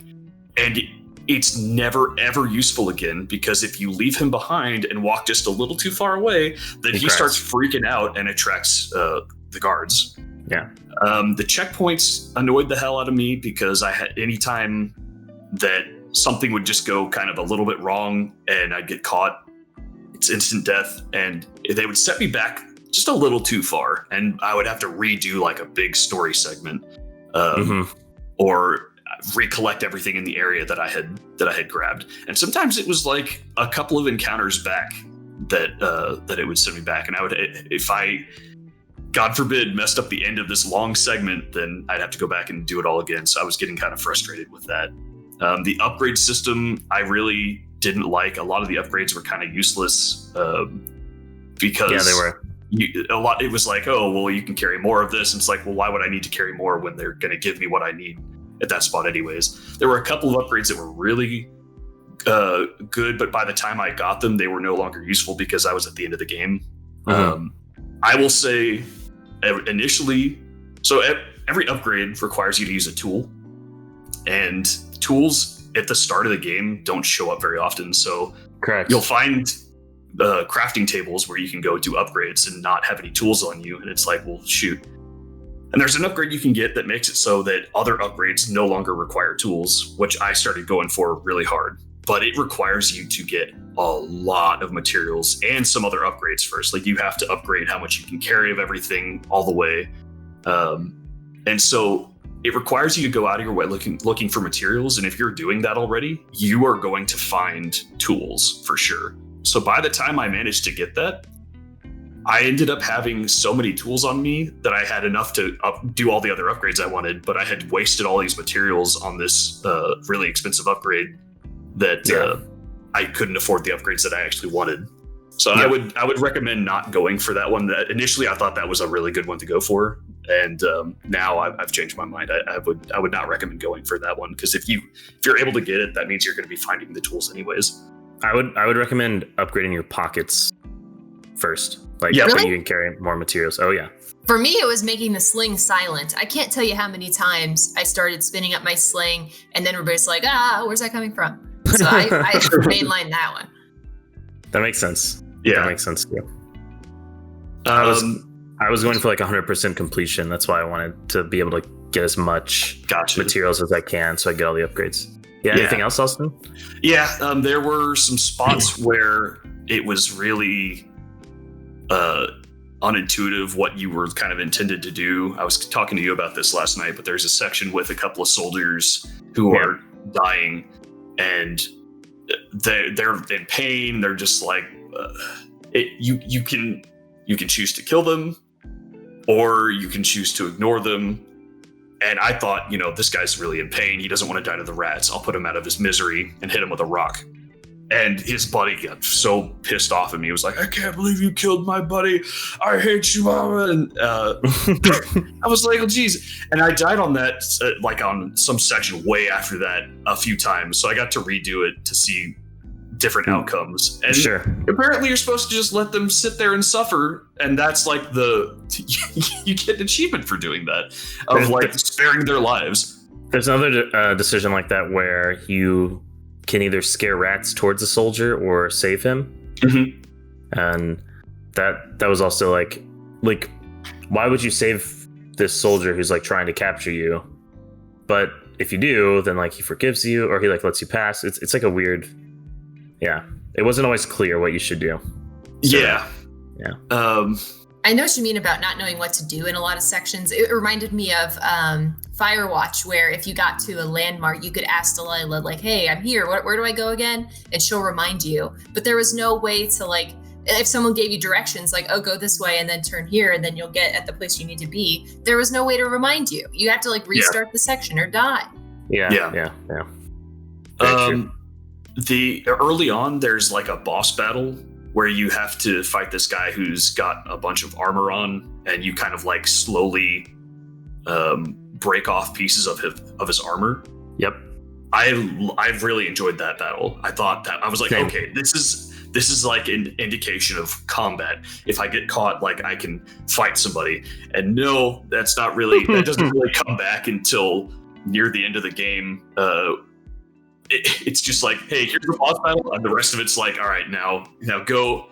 And it's never ever useful again, because if you leave him behind and walk just a little too far away, then he starts freaking out and attracts the guards. Yeah. The checkpoints annoyed the hell out of me, because I had any time that something would just go kind of a little bit wrong and I'd get caught, it's instant death, and they would set me back just a little too far, and I would have to redo a big story segment, or recollect everything in the area that I had grabbed. And sometimes it was a couple of encounters back that it would send me back, and I would, if I, God forbid, messed up the end of this long segment, then I'd have to go back and do it all again. So I was getting kind of frustrated with that. The upgrade system I really didn't like. A lot of the upgrades were kind of useless because they were. It was like, oh, well, you can carry more of this. And it's like, well, why would I need to carry more when they're going to give me what I need at that spot anyways? There were a couple of upgrades that were really good, but by the time I got them, they were no longer useful because I was at the end of the game. I will say initially, so every upgrade requires you to use a tool, and tools at the start of the game don't show up very often. So correct. You'll find crafting tables where you can go do upgrades and not have any tools on you. And it's like, well, shoot. And there's an upgrade you can get that makes it so that other upgrades no longer require tools, which I started going for really hard. But it requires you to get a lot of materials and some other upgrades first. Like you have to upgrade how much you can carry of everything all the way. And so it requires you to go out of your way looking for materials. And if you're doing that already, you are going to find tools for sure. So by the time I managed to get that, I ended up having so many tools on me that I had enough to do all the other upgrades I wanted, but I had wasted all these materials on this really expensive upgrade that I couldn't afford the upgrades that I actually wanted. So I would recommend not going for that one. Initially, I thought that was a really good one to go for, and now I've changed my mind. I would not recommend going for that one, because if you're able to get it, that means you're going to be finding the tools anyways. I would recommend upgrading your pockets first, like Really? when you can carry more materials. Oh yeah. For me, it was making the sling silent. I can't tell you how many times I started spinning up my sling, and then everybody's like, where's that coming from? So I mainline that one. That makes sense. Yeah. That makes sense too. I was going for like 100% completion. That's why I wanted to be able to get as much materials as I can, so I get all the upgrades. Yeah. Anything else, Austin? Yeah. There were some spots where it was really unintuitive what you were kind of intended to do. I was talking to you about this last night, but there's a section with a couple of soldiers who are dying, and they're in pain. They're just like, you can choose to kill them, or you can choose to ignore them. And I thought, this guy's really in pain. He doesn't want to die to the rats. I'll put him out of his misery and hit him with a rock. And his buddy got so pissed off at me. He was like, I can't believe you killed my buddy. I hate you, mama. And I was like, oh, geez. And I died on that, like on some section way after that a few times. So I got to redo it to see different outcomes. And apparently you're supposed to just let them sit there and suffer. And that's like you get an achievement for doing that, of like sparing their lives. There's another decision like that where you can either scare rats towards a soldier or save him. Mm-hmm. And that was also like, why would you save this soldier who's like trying to capture you? But if you do, then like he forgives you, or he like lets you pass. It's like a weird, it wasn't always clear what you should do. So, yeah. I know what you mean about not knowing what to do in a lot of sections. It reminded me of Firewatch, where if you got to a landmark, you could ask Delilah, like, hey, I'm here. Where do I go again? And she'll remind you. But there was no way to, like, if someone gave you directions, like, oh, go this way and then turn here and then you'll get at the place you need to be. There was no way to remind you. You have to, like, restart the section or die. Yeah. Early on, there's like a boss battle where you have to fight this guy who's got a bunch of armor on, and you kind of like slowly break off pieces of his armor. Yep. I've really enjoyed that battle. I thought that I was like, okay, this is like an indication of combat. If I get caught, like I can fight somebody. And no, that's not really, that doesn't really come back until near the end of the game. It's just like, hey, here's the boss battle, and the rest of it's like, all right, now go,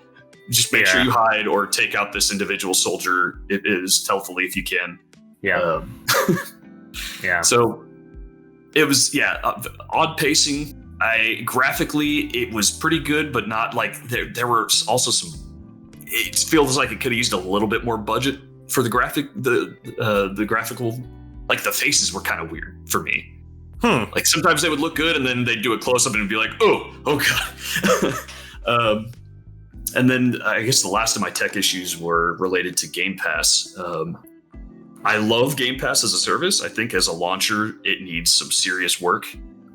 just make sure you hide or take out this individual soldier as stealthily if you can. So it was odd pacing. Graphically it was pretty good, but not like there were also some. It feels like it could have used a little bit more budget for the graphical. Like the faces were kind of weird for me. Like sometimes they would look good, and then they'd do a close up and it'd be like, oh god. And then I guess the last of my tech issues were related to Game Pass. I love Game Pass as a service. I think as a launcher, it needs some serious work.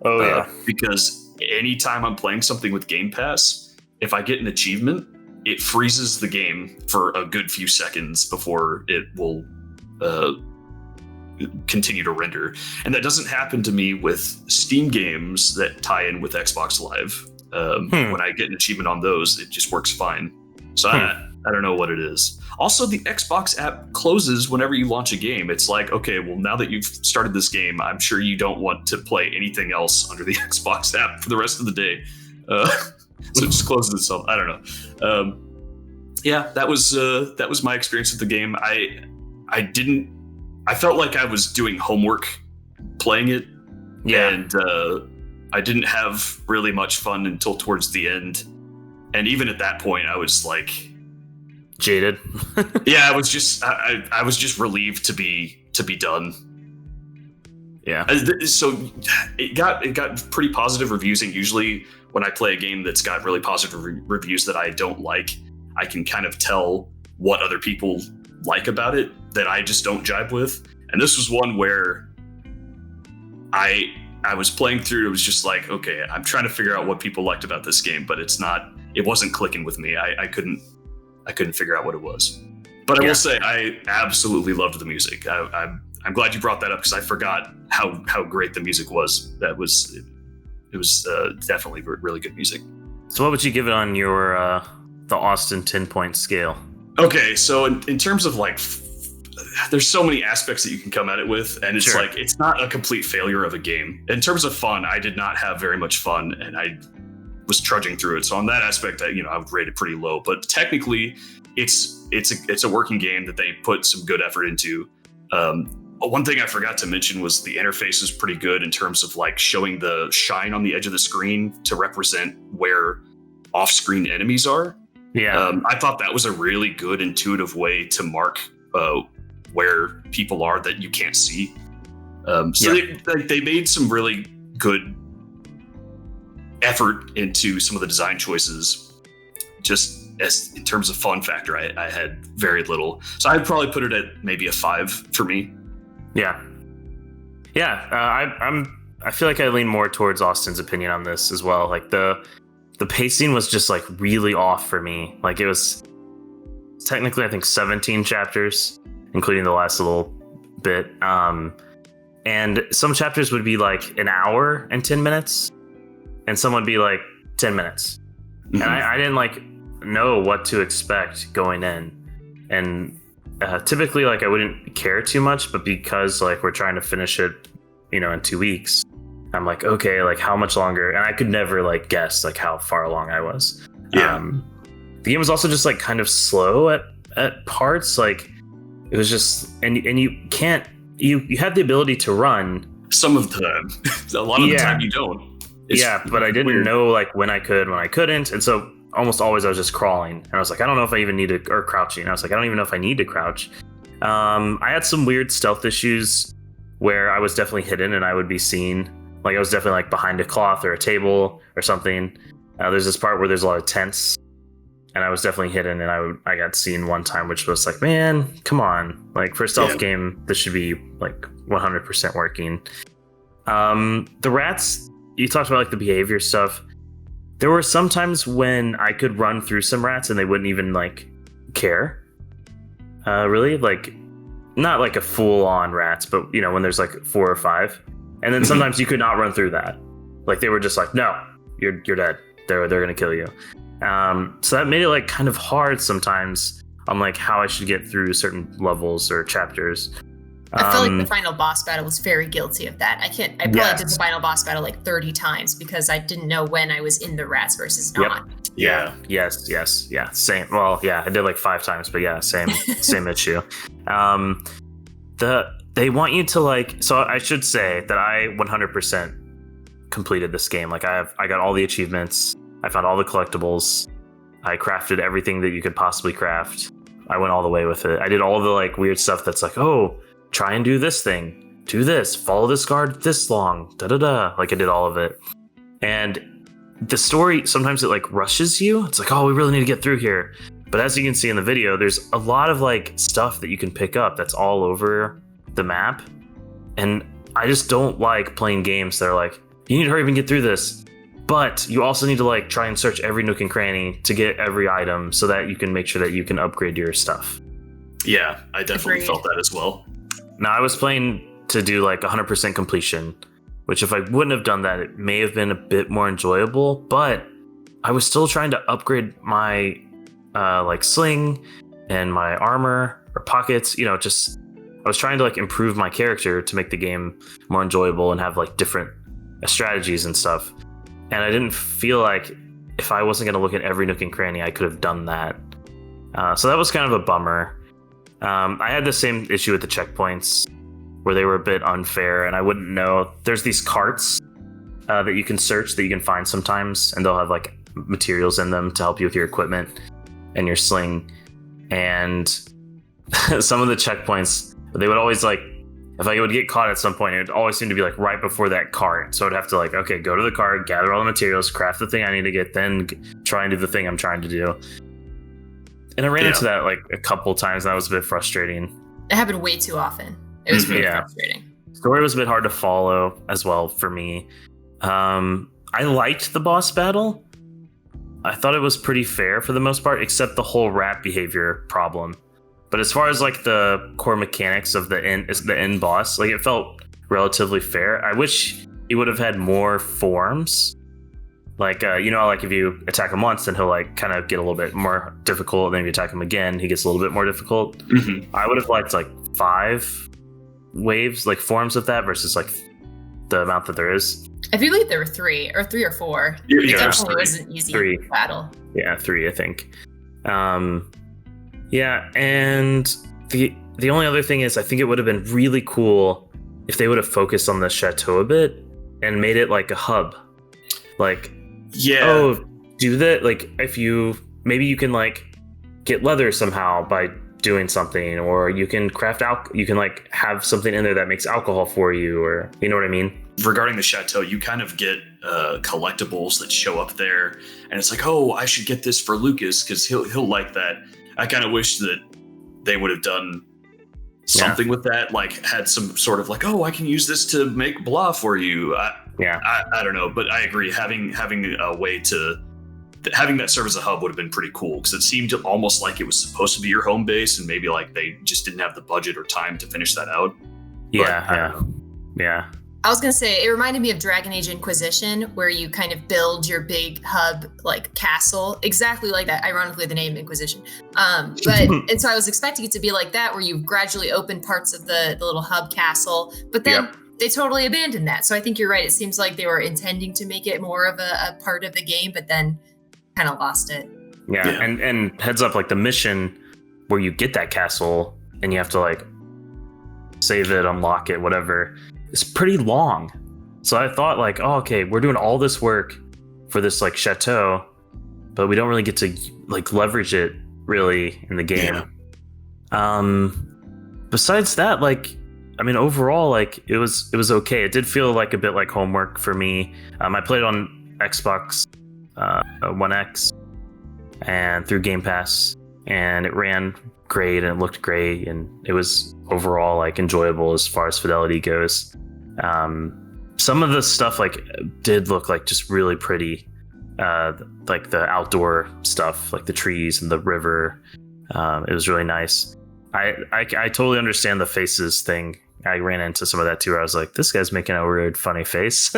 Oh yeah. Because anytime I'm playing something with Game Pass, if I get an achievement, it freezes the game for a good few seconds before it will continue to render. And that doesn't happen to me with Steam games that tie in with Xbox Live. When I get an achievement on those, it just works fine. So I don't know what it is. Also, the Xbox app closes whenever you launch a game. It's like, okay, well, now that you've started this game, I'm sure you don't want to play anything else under the Xbox app for the rest of the day. So it just closes itself. I don't know. Yeah, that was my experience with the game. I felt like I was doing homework playing it. Yeah. And I didn't have really much fun until towards the end. And even at that point, I was like jaded. Yeah, I was just relieved to be done. Yeah. So it got pretty positive reviews, and usually when I play a game that's got really positive reviews that I don't like, I can kind of tell what other people like about it that I just don't jibe with. And this was one where I was playing through. It was just like, okay, I'm trying to figure out what people liked about this game, but it wasn't clicking with me. I couldn't figure out what it was. But I will say I absolutely loved the music. I'm glad you brought that up because I forgot how great the music was. It was definitely really good music. So what would you give it on your the Austin 10-point scale? Okay, so in terms of like, there's so many aspects that you can come at it with, and it's like, it's not a complete failure of a game. In terms of fun, I did not have very much fun, and I was trudging through it. So on that aspect, I would rate it pretty low. But technically, it's a working game that they put some good effort into. One thing I forgot to mention was the interface is pretty good in terms of like showing the shine on the edge of the screen to represent where off-screen enemies are. Yeah. I thought that was a really good intuitive way to mark where people are that you can't see. They made some really good effort into some of the design choices. Just as in terms of fun factor, I had very little. So I'd probably put it at maybe a 5 for me. Yeah. I feel like I lean more towards Austin's opinion on this as well. Like the pacing was just like really off for me. Like it was technically, I think 17 chapters, including the last little bit. And some chapters would be like an hour and 10 minutes, and some would be like 10 minutes. Mm-hmm. And I didn't like know what to expect going in. And typically, like I wouldn't care too much, but because like we're trying to finish it, in 2 weeks, I'm like, okay, like how much longer? And I could never like guess like how far along I was. Yeah. The game was also just like kind of slow at parts. Like it was just, and you can't, you have the ability to run. Some of the time, a lot of the time you don't. It's but I didn't know like when I could, when I couldn't. And so almost always I was just crawling, and I was like, I don't know if I even need to, or crouching. I was like, I don't even know if I need to crouch. I had some weird stealth issues where I was definitely hidden and I would be seen. Like I was definitely like behind a cloth or a table or something. There's this part where there's a lot of tents, and I was definitely hidden, and I got seen one time, which was like, man, come on. Like for a stealth game, this should be like 100% working. The rats, you talked about like the behavior stuff. There were some times when I could run through some rats and they wouldn't even like care. Really, like not like a full on rats, but when there's like 4 or 5, and then sometimes you could not run through that. Like they were just like, no, you're dead. They're gonna kill you. So that made it like kind of hard sometimes on like how I should get through certain levels or chapters. I feel like the final boss battle was very guilty of that. I probably did the final boss battle like 30 times because I didn't know when I was in the rats versus not. Yeah. Yes. Yeah. Same. Well, yeah, I did like 5 times, but yeah, same issue. They want you to like, so I should say that I 100% completed this game. Like I got all the achievements. I found all the collectibles. I crafted everything that you could possibly craft. I went all the way with it. I did all the like weird stuff that's like, oh, try and do this thing, do this, follow this guard this long, Like I did all of it. And the story, sometimes it like rushes you. It's like, oh, we really need to get through here. But as you can see in the video, there's a lot of like stuff that you can pick up that's all over the map. And I just don't like playing games that are like, you need to hurry up and get through this. But you also need to like try and search every nook and cranny to get every item so that you can make sure that you can upgrade your stuff. Yeah, I definitely Agreed. felt that as well. Now, I was playing to do like 100% completion, which if I wouldn't have done that, it may have been a bit more enjoyable, but I was still trying to upgrade my like sling and my armor or pockets, just I was trying to like improve my character to make the game more enjoyable and have like different strategies and stuff. And I didn't feel like if I wasn't going to look at every nook and cranny, I could have done that. So that was kind of a bummer. I had the same issue with the checkpoints where they were a bit unfair and I wouldn't know. There's these carts that you can search that you can find sometimes, and they'll have like materials in them to help you with your equipment and your sling. And some of the checkpoints, they would always like, if I would get caught at some point, it would always seem to be like right before that cart. So I'd have to like, okay, go to the cart, gather all the materials, craft the thing I need to get, then try and do the thing I'm trying to do. And I ran into that like a couple times, and that was a bit frustrating. It happened way too often. It was really frustrating. Story was a bit hard to follow as well for me. I liked the boss battle. I thought it was pretty fair for the most part, except the whole rat behavior problem. But as far as like the core mechanics of the end boss, like it felt relatively fair. I wish he would have had more forms. Like, like if you attack him once, then he'll like kind of get a little bit more difficult. Then if you attack him again, he gets a little bit more difficult. Mm-hmm. I would have liked like 5 waves, like forms of that versus like the amount that there is. I feel like there were 3 or 4. Yeah, It there's definitely 3. was an easy 3. battle. Yeah, 3, I think. Yeah, and the only other thing is I think it would have been really cool if they would have focused on the chateau a bit and made it like a hub. Like, do that. Like, if maybe you can like get leather somehow by doing something, or you can craft you can like have something in there that makes alcohol for you, or you know what I mean? Regarding the chateau, you kind of get collectibles that show up there, and it's like, oh, I should get this for Lucas because he'll like that. I kind of wish that they would have done something with that, like had some sort of like, oh, I can use this to make blah for you. I don't know, but I agree. Having a way to having that serve as a hub would have been pretty cool, because it seemed almost like it was supposed to be your home base, and maybe like they just didn't have the budget or time to finish that out. Yeah. I was going to say, it reminded me of Dragon Age Inquisition, where you kind of build your big hub, like castle, exactly like that. Ironically, the name Inquisition. And so I was expecting it to be like that, where you gradually open parts of the little hub castle, but then they totally abandoned that. So I think you're right. It seems like they were intending to make it more of a part of the game, but then kind of lost it. Yeah. And heads up, like the mission where you get that castle and you have to like save it, unlock it, whatever, it's pretty long. So I thought like, oh, okay, we're doing all this work for this like chateau, but we don't really get to like leverage it really in the game. Besides that, like, I mean, overall, like it was okay. It did feel like a bit like homework for me. I played on Xbox One X and through Game Pass, and it ran great and it looked great, and it was overall like enjoyable as far as fidelity goes. Some of the stuff like did look like just really pretty, like the outdoor stuff, like the trees and the river. It was really nice. I totally understand the faces thing. I ran into some of that too, where I was like, this guy's making a weird funny face.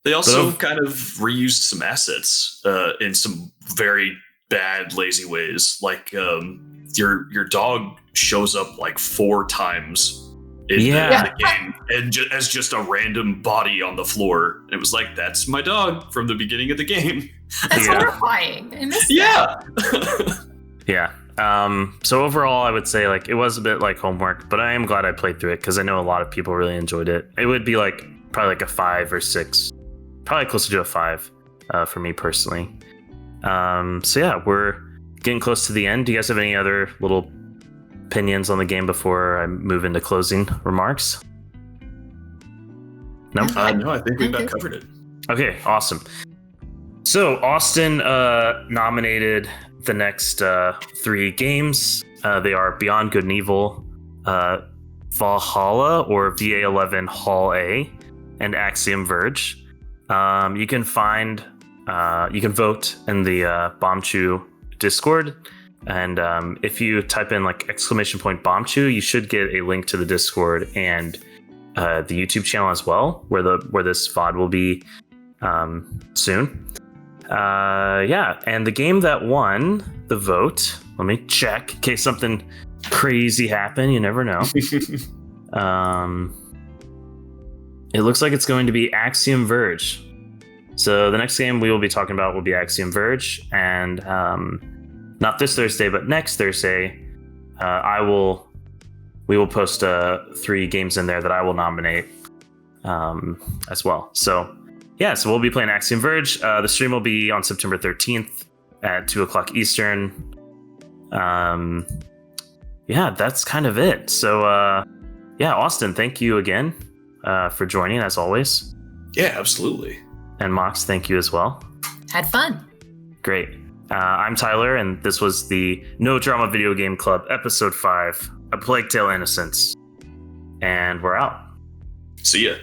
They also kind of reused some assets in some very bad, lazy ways. Like your dog shows up like 4 times in the game, and as just a random body on the floor. It was like, that's my dog from the beginning of the game. That's horrifying. I missed that. Yeah. So overall, I would say like it was a bit like homework, but I am glad I played through it because I know a lot of people really enjoyed it. It would be like probably like a 5 or 6, probably closer to a 5 for me personally. So yeah, we're getting close to the end. Do you guys have any other little opinions on the game before I move into closing remarks? No? No, I think we've about covered it. Okay, awesome. So Austin nominated the next 3 games. They are Beyond Good and Evil, Valhalla or VA11 Hall A, and Axiom Verge. You can vote in the Bombchu Discord, and if you type in like !Bombchu, you should get a link to the Discord and the YouTube channel as well, where this VOD will be soon. And the game that won the vote, let me check in case something crazy happened. You never know. It looks like it's going to be Axiom Verge. So the next game we will be talking about will be Axiom Verge, and not this Thursday, but next Thursday, we will post 3 games in there that I will nominate as well. So so we'll be playing Axiom Verge. The stream will be on September 13th at 2:00 Eastern. That's kind of it. So Austin, thank you again for joining as always. Yeah, absolutely. And Mox, thank you as well. Had fun. Great. I'm Tyler, and this was the No Drama Video Game Club, Episode 5, A Plague Tale: Innocence. And we're out. See ya.